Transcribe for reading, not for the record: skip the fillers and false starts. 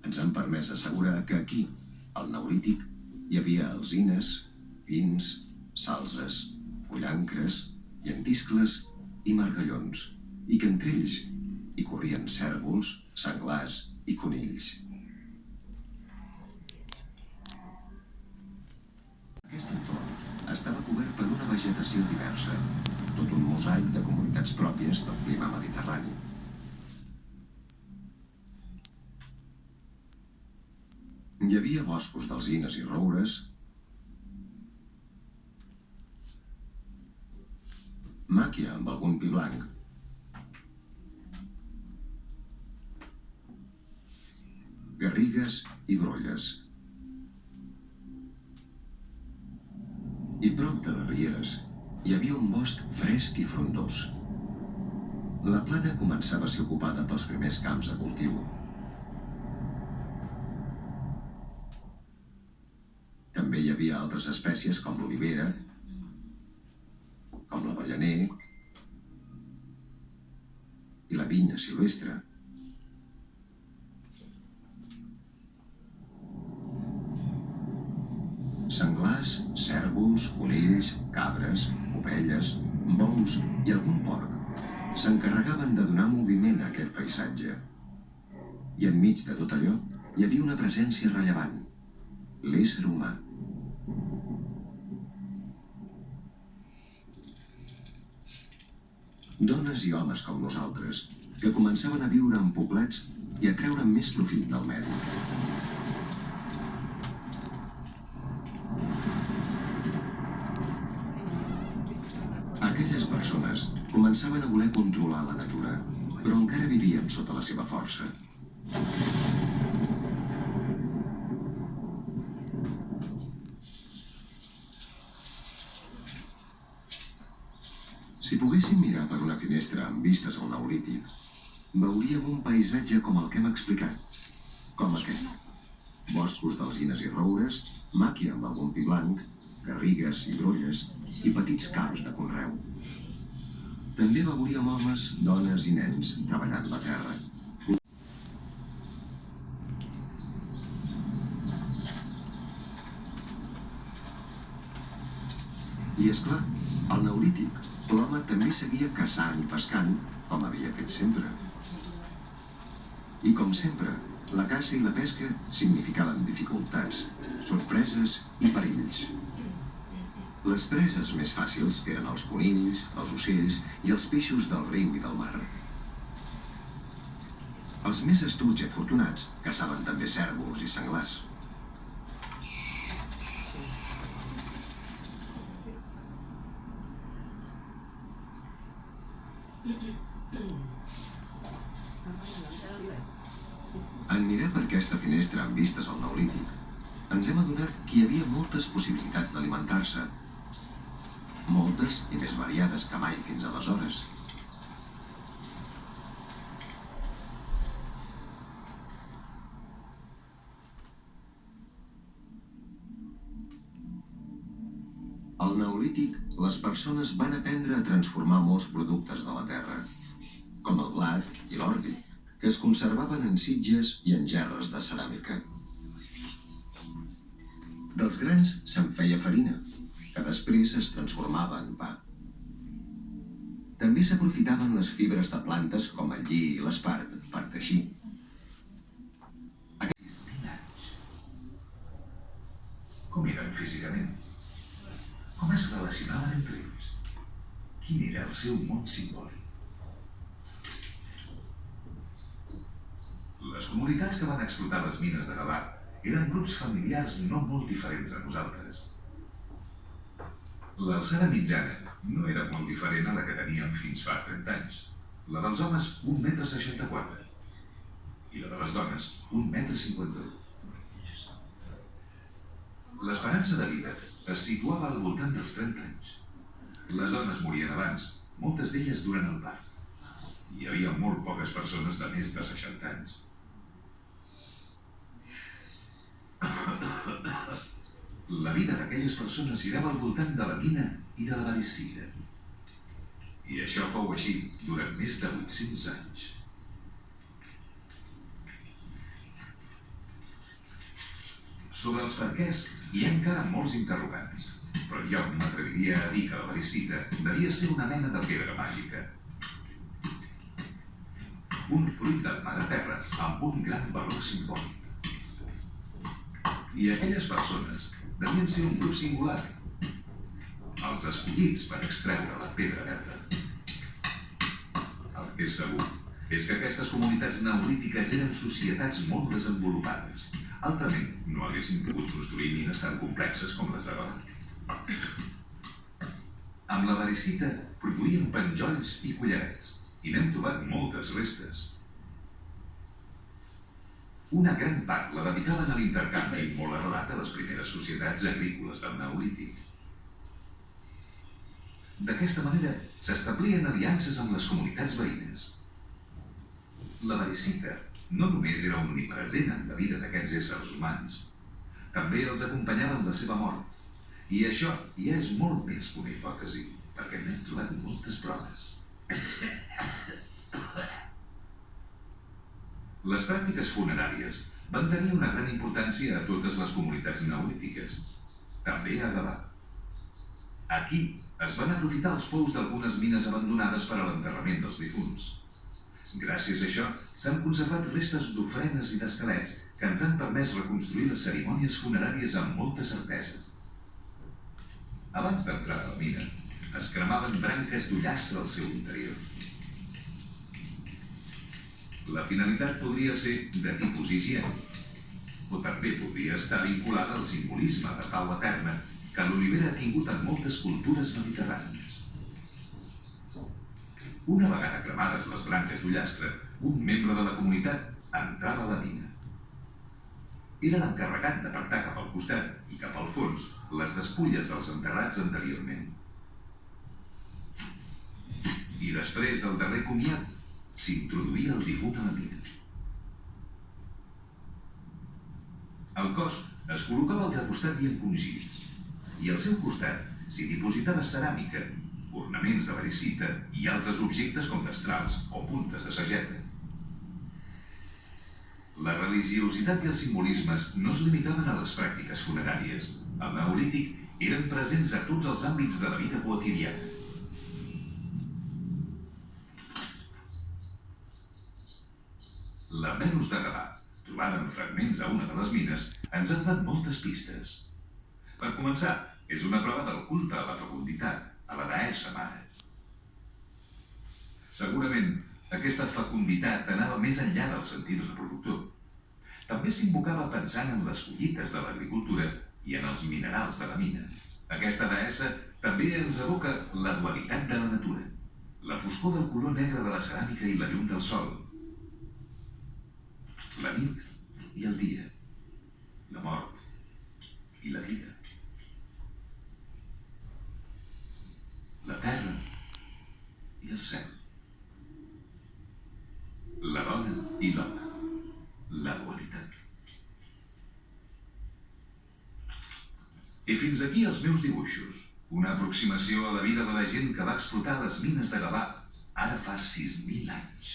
ens han permès assegurar que aquí, al Neolític, hi havia alzines, pins, salzes, pollancres, llentiscles i margallons, i que entre ells hi corrien cérvols, senglars i conills. Aquest entorn estava cobert per una vegetació diversa, tot un mosaic de comunitats pròpies del clima mediterrani. Hi havia boscos d'alzines i roures, màquia amb algun pi blanc, garrigues i brolles. I prop de les rieres hi havia un bosc fresc i frondós. La plana començava a ser ocupada pels primers camps de cultiu. També hi havia altres espècies com l'olivera, com l'avellaner i la vinya silvestre. Senglars, cérvols, conills, cabres, ovelles, bous i algun porc s'encarregaven de donar moviment a aquest paisatge. I enmig de tot allò hi havia una presència rellevant, l'ésser humà. Dones i homes com nosaltres, que començaven a viure en poblats i a treure més profit del medi. Aquelles persones començaven a voler controlar la natura, però encara vivien sota la seva força. Si poguéssim mirar per una finestra amb vistes al Neolític, veuríem un paisatge com el que hem explicat, com aquest. Boscos d'alzines i roures, màquia amb algun pi blanc, garrigues i brolles i petits camps de conreu. També veuríem homes, dones i nens treballant la terra. I és clar, al Neolític, l'home també seguia caçant i pescant com havia fet sempre. I com sempre, la caça i la pesca significaven dificultats, sorpreses i perills. Les preses més fàcils eren els conills, els ocells i els peixos del riu i del mar. Els més astuts i afortunats caçaven també cérvols i senglars. En mirar per aquesta finestra amb vistes al Neolític, ens hem adonat que hi havia moltes possibilitats d'alimentar-se. Moltes i més variades que mai fins aleshores. Al Neolític, les persones van aprendre a transformar molts productes de la terra, com el blat i l'ordi, que es conservaven en sitges i en gerres de ceràmica. Dels grans se'n feia farina, que després es transformava en pa. També s'aprofitaven les fibres de plantes com el lli i l'espart per teixir. Aquests anys, com eren físicament? Com es relacionaven entre ells? Quin era el seu món simbòlic? Les comunitats que van explotar les mines de Gavà eren grups familiars no molt diferents a nosaltres. L'alçada mitjana no era molt diferent a la que teníem fins fa 30 anys. La dels homes, 1,64 m, i la de les dones, 1,51 m. L'esperança de vida es situava al voltant dels 30 anys. Les dones morien abans, moltes d'elles durant el part. Hi havia molt poques persones de més de 60 anys. La vida d'aquelles persones girava al voltant de la tina i de la varicida. I això fou així durant més de 800 anys. Sobre els perquès hi ha encara molts interrogants, però jo m'atreviria a dir que la variscita devia ser una mena de pedra màgica. Un fruit del mar a terra amb un gran valor simbòlic. I aquelles persones devien ser un grup singular, els escollits per extreure la pedra verda. El que és segur és que aquestes comunitats neolítiques eren societats molt desenvolupades. Altrament, no haguessin pogut construir mines tan complexes com les d'ara. Amb la variscita produïen penjolls i collarets, i n'hem trobat moltes restes. Una gran part la dedicaven a l'intercanvi molt arrelat a les primeres societats agrícoles del Neolític. D'aquesta manera s'establien aliances amb les comunitats veïnes. La variscita no només era omnipresent en la vida d'aquests éssers humans, també els acompanyava en la seva mort. I això ja és molt més que una hipòtesi, perquè n'hem trobat moltes proves. Les pràctiques funeràries van tenir una gran importància a totes les comunitats neolítiques, també a Gavà. Aquí es van aprofitar els pous d'algunes mines abandonades per a l'enterrament dels difunts. Gràcies a això, s'han conservat restes d'ofrenes i d'esquelets que ens han permès reconstruir les cerimònies funeràries amb molta certesa. Abans d'entrar a la mina, es cremaven branques d'ullastre al seu interior. La finalitat podria ser de tipus higiènic, o també podria estar vinculada al simbolisme de pau eterna que l'olivera ha tingut en moltes cultures mediterrànies. Una vegada cremades les branques d'ullastre, un membre de la comunitat entrava a la mina. Era l'encarregat d'apartar cap al costat i cap al fons les despulles dels enterrats anteriorment. I després del darrer comiat, s'introduïa el difunt a la mina. El cos es col·locava al costat i encongit, i al seu costat s'hi dipositava ceràmica, ornaments de variscita i altres objectes com destrals o puntes de sageta. La religiositat i els simbolismes no es limitaven a les pràctiques funeràries. Al Neolític eren presents a tots els àmbits de la vida quotidiana. La Venus de Gavà, trobada en fragments a una de les mines, ens ha donat moltes pistes. Per començar, és una prova del culte a la fecunditat, a la deessa mare. Segurament, aquesta fecunditat anava més enllà del sentit reproductor. També s'invocava pensant en les collites de l'agricultura i en els minerals de la mina. Aquesta deessa també ens evoca la dualitat de la natura, la foscor del color negre de la ceràmica i la llum del sol, la nit i el dia, la mort i la vida, la terra i el cel, la dona i l'home, la dualitat. I fins aquí els meus dibuixos, una aproximació a la vida de la gent que va explotar les mines de Gavà ara fa 6.000 anys.